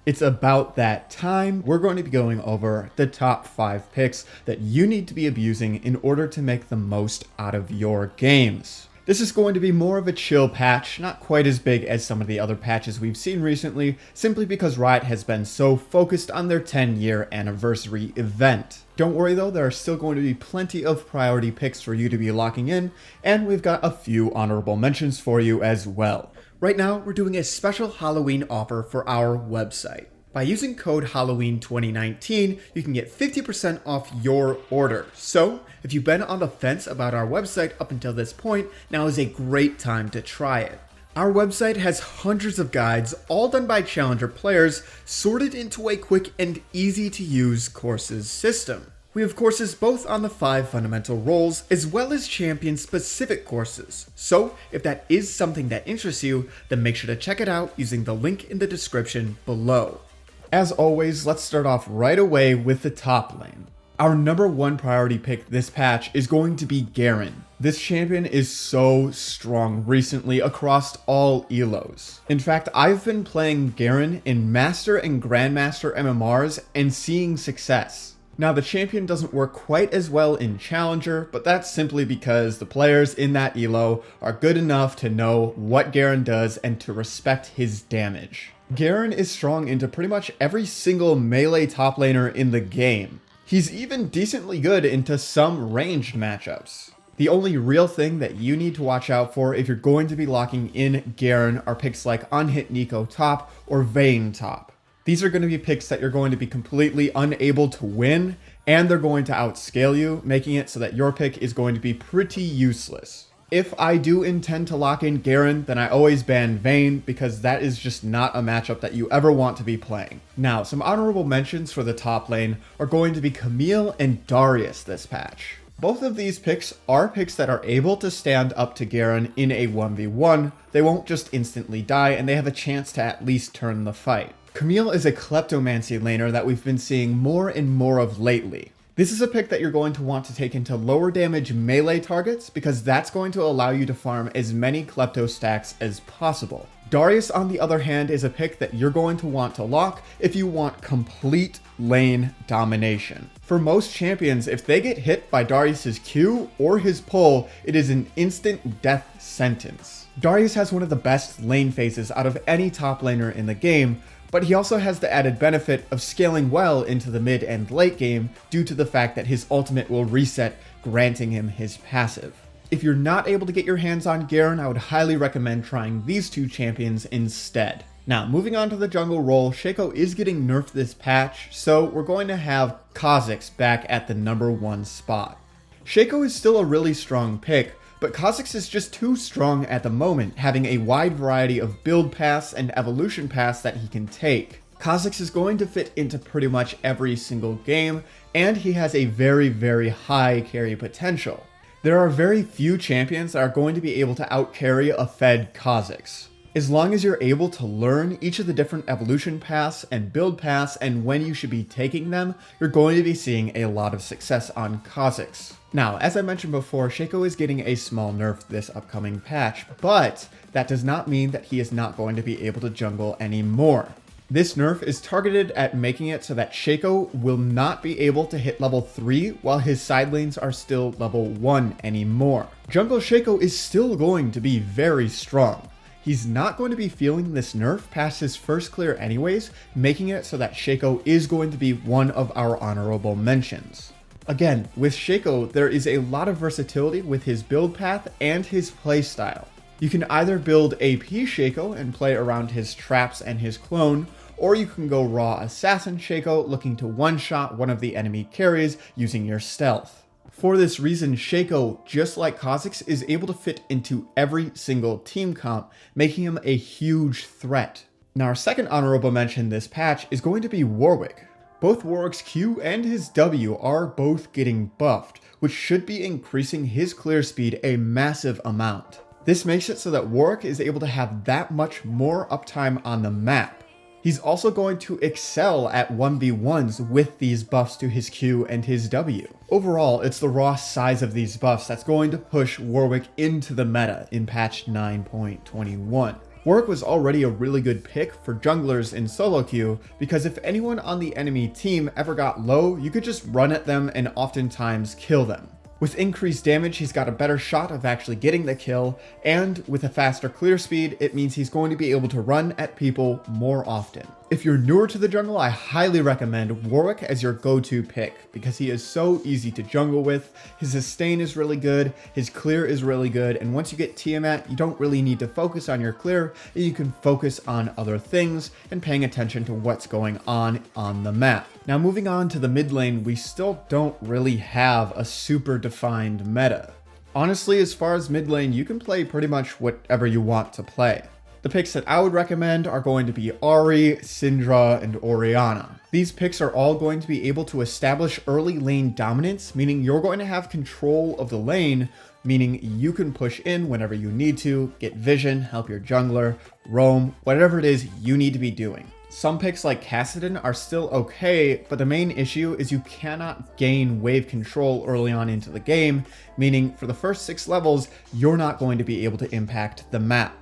It's about that time. We're going to be going over the top 5 picks that you need to be abusing in order to make the most out of your games. This is going to be more of a chill patch, not quite as big as some of the other patches we've seen recently, simply because Riot has been so focused on their 10-year anniversary event. Don't worry though, there are still going to be plenty of priority picks for you to be locking in, and we've got a few honorable mentions for you as well. Right now, we're doing a special Halloween offer for our website. By using code Halloween2019, you can get 50% off your order. So, if you've been on the fence about our website up until this point, now is a great time to try it. Our website has hundreds of guides, all done by challenger players, sorted into a quick and easy to use courses system. We have courses both on the 5 fundamental roles, as well as champion specific courses. So, if that is something that interests you, then make sure to check it out using the link in the description below. As always, let's start off right away with the top lane. Our number 1 priority pick this patch is going to be Garen. This champion is so strong recently across all elos. In fact, I've been playing Garen in Master and Grandmaster MMRs and seeing success. Now, the champion doesn't work quite as well in Challenger, but that's simply because the players in that elo are good enough to know what Garen does and to respect his damage. Garen is strong into pretty much every single melee top laner in the game. He's even decently good into some ranged matchups. The only real thing that you need to watch out for if you're going to be locking in Garen are picks like Unhit Neeko top or Vayne top. These are going to be picks that you're going to be completely unable to win, and they're going to outscale you, making it so that your pick is going to be pretty useless. If I do intend to lock in Garen, then I always ban Vayne, because that is just not a matchup that you ever want to be playing. Now, some honorable mentions for the top lane are going to be Camille and Darius this patch. Both of these picks are picks that are able to stand up to Garen in a 1v1. They won't just instantly die, and they have a chance to at least turn the fight. Camille is a kleptomancy laner that we've been seeing more and more of lately. This is a pick that you're going to want to take into lower damage melee targets, because that's going to allow you to farm as many klepto stacks as possible. Darius, on the other hand, is a pick that you're going to want to lock if you want complete lane domination. For most champions, if they get hit by Darius's Q or his pull, it is an instant death sentence. Darius has one of the best lane phases out of any top laner in the game, but he also has the added benefit of scaling well into the mid and late game due to the fact that his ultimate will reset, granting him his passive. If you're not able to get your hands on Garen, I would highly recommend trying these 2 champions instead. Now, moving on to the jungle role, Shaco is getting nerfed this patch, so we're going to have Kha'Zix back at the number 1 spot. Shaco is still a really strong pick, but Kha'Zix is just too strong at the moment, having a wide variety of build paths and evolution paths that he can take. Kha'Zix is going to fit into pretty much every single game, and he has a very, very high carry potential. There are very few champions that are going to be able to outcarry a fed Kha'Zix. As long as you're able to learn each of the different evolution paths and build paths and when you should be taking them, you're going to be seeing a lot of success on Kha'Zix. Now, as I mentioned before, Shaco is getting a small nerf this upcoming patch, but that does not mean that he is not going to be able to jungle anymore. This nerf is targeted at making it so that Shaco will not be able to hit level 3 while his side lanes are still level 1 anymore. Jungle Shaco is still going to be very strong. He's not going to be feeling this nerf past his first clear anyways, making it so that Shaco is going to be one of our honorable mentions. Again, with Shaco, there is a lot of versatility with his build path and his playstyle. You can either build AP Shaco and play around his traps and his clone, or you can go raw assassin Shaco looking to one-shot one of the enemy carries using your stealth. For this reason, Shaco, just like Kha'Zix, is able to fit into every single team comp, making him a huge threat. Now, our second honorable mention this patch is going to be Warwick. Both Warwick's Q and his W are both getting buffed, which should be increasing his clear speed a massive amount. This makes it so that Warwick is able to have that much more uptime on the map. He's also going to excel at 1v1s with these buffs to his Q and his W. Overall, it's the raw size of these buffs that's going to push Warwick into the meta in patch 9.21. Warwick was already a really good pick for junglers in solo queue because if anyone on the enemy team ever got low, you could just run at them and oftentimes kill them. With increased damage, he's got a better shot of actually getting the kill, and with a faster clear speed, it means he's going to be able to run at people more often. If you're newer to the jungle, I highly recommend Warwick as your go-to pick because he is so easy to jungle with. His sustain is really good, his clear is really good, and once you get Tiamat, you don't really need to focus on your clear, and you can focus on other things and paying attention to what's going on the map. Now moving on to the mid lane, we still don't really have a super defined meta. Honestly, as far as mid lane, you can play pretty much whatever you want to play. The picks that I would recommend are going to be Ahri, Syndra, and Orianna. These picks are all going to be able to establish early lane dominance, meaning you're going to have control of the lane, meaning you can push in whenever you need to, get vision, help your jungler, roam, whatever it is you need to be doing. Some picks like Kassadin are still okay, but the main issue is you cannot gain wave control early on into the game, meaning for the first 6 levels, you're not going to be able to impact the map.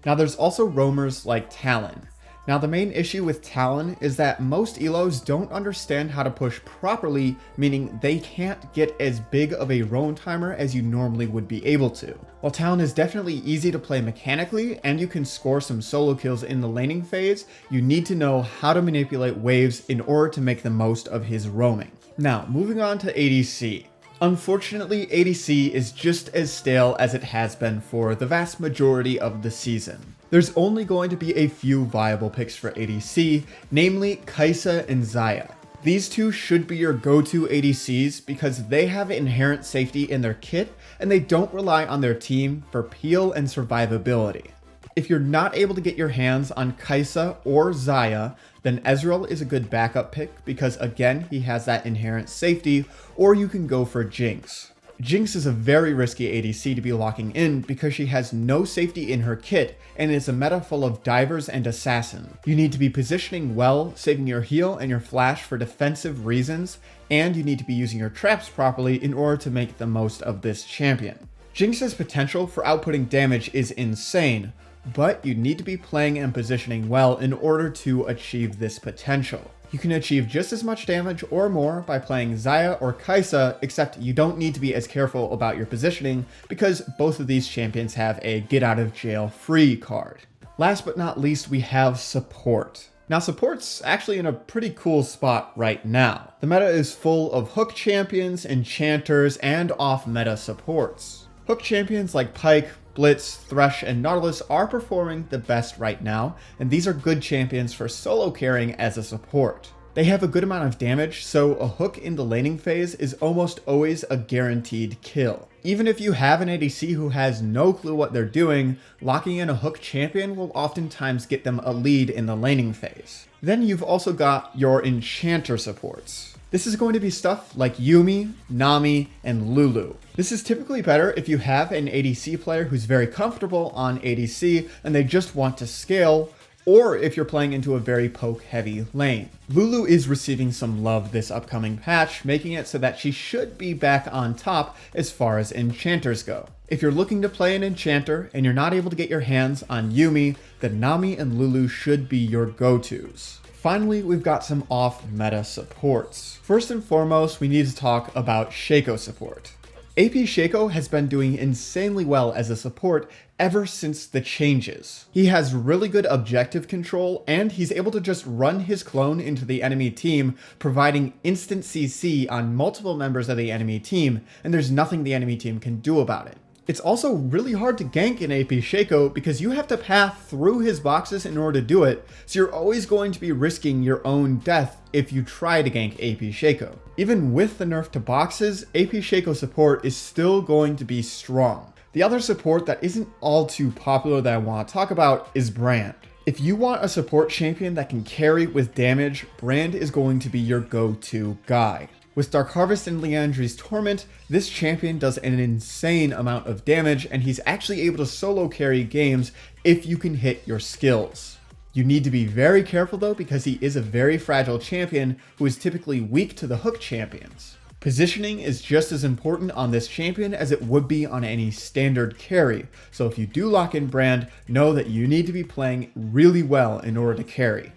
Now there's also roamers like Talon. Now the main issue with Talon is that most elos don't understand how to push properly, meaning they can't get as big of a roam timer as you normally would be able to. While Talon is definitely easy to play mechanically and you can score some solo kills in the laning phase, you need to know how to manipulate waves in order to make the most of his roaming. Now moving on to ADC. Unfortunately, ADC is just as stale as it has been for the vast majority of the season. There's only going to be a few viable picks for ADC, namely Kai'Sa and Xayah. These two should be your go-to ADCs because they have inherent safety in their kit and they don't rely on their team for peel and survivability. If you're not able to get your hands on Kai'Sa or Xayah, then Ezreal is a good backup pick because again, he has that inherent safety, or you can go for Jinx. Jinx is a very risky ADC to be locking in because she has no safety in her kit and is a meta full of divers and assassin. You need to be positioning well, saving your heal and your flash for defensive reasons, and you need to be using your traps properly in order to make the most of this champion. Jinx's potential for outputting damage is insane, but you need to be playing and positioning well in order to achieve this potential. You can achieve just as much damage or more by playing Xayah or Kai'Sa, except you don't need to be as careful about your positioning because both of these champions have a get out of jail free card. Last but not least, we have support. Now support's actually in a pretty cool spot right now. The meta is full of hook champions, enchanters, and off-meta supports. Hook champions like Pyke, Blitz, Thresh, and Nautilus are performing the best right now, and these are good champions for solo carrying as a support. They have a good amount of damage, so a hook in the laning phase is almost always a guaranteed kill. Even if you have an ADC who has no clue what they're doing, locking in a hook champion will oftentimes get them a lead in the laning phase. Then you've also got your enchanter supports. This is going to be stuff like Yuumi, Nami, and Lulu. This is typically better if you have an ADC player who's very comfortable on ADC and they just want to scale, or if you're playing into a very poke-heavy lane. Lulu is receiving some love this upcoming patch, making it so that she should be back on top as far as enchanters go. If you're looking to play an enchanter and you're not able to get your hands on Yuumi, then Nami and Lulu should be your go-tos. Finally, we've got some off-meta supports. First and foremost, we need to talk about Shaco support. AP Shaco has been doing insanely well as a support ever since the changes. He has really good objective control, and he's able to just run his clone into the enemy team, providing instant CC on multiple members of the enemy team, and there's nothing the enemy team can do about it. It's also really hard to gank in AP Shaco because you have to path through his boxes in order to do it, so you're always going to be risking your own death if you try to gank AP Shaco. Even with the nerf to boxes, AP Shaco support is still going to be strong. The other support that isn't all too popular that I want to talk about is Brand. If you want a support champion that can carry with damage, Brand is going to be your go-to guy. With Dark Harvest and Liandry's Torment, this champion does an insane amount of damage, and he's actually able to solo carry games if you can hit your skills. You need to be very careful though because he is a very fragile champion who is typically weak to the hook champions. Positioning is just as important on this champion as it would be on any standard carry, so if you do lock in Brand, know that you need to be playing really well in order to carry.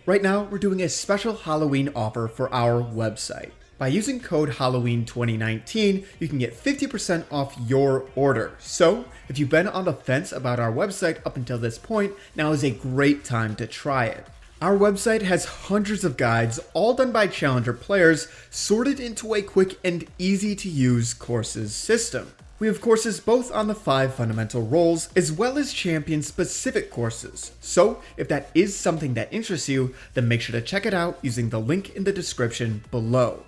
Right now, we're doing a special Halloween offer for our website. By using code Halloween2019, you can get 50% off your order. So, if you've been on the fence about our website up until this point, now is a great time to try it. Our website has hundreds of guides, all done by Challenger players, sorted into a quick and easy to use courses system. We have courses both on the 5 fundamental roles, as well as champion specific courses. So, if that is something that interests you, then make sure to check it out using the link in the description below.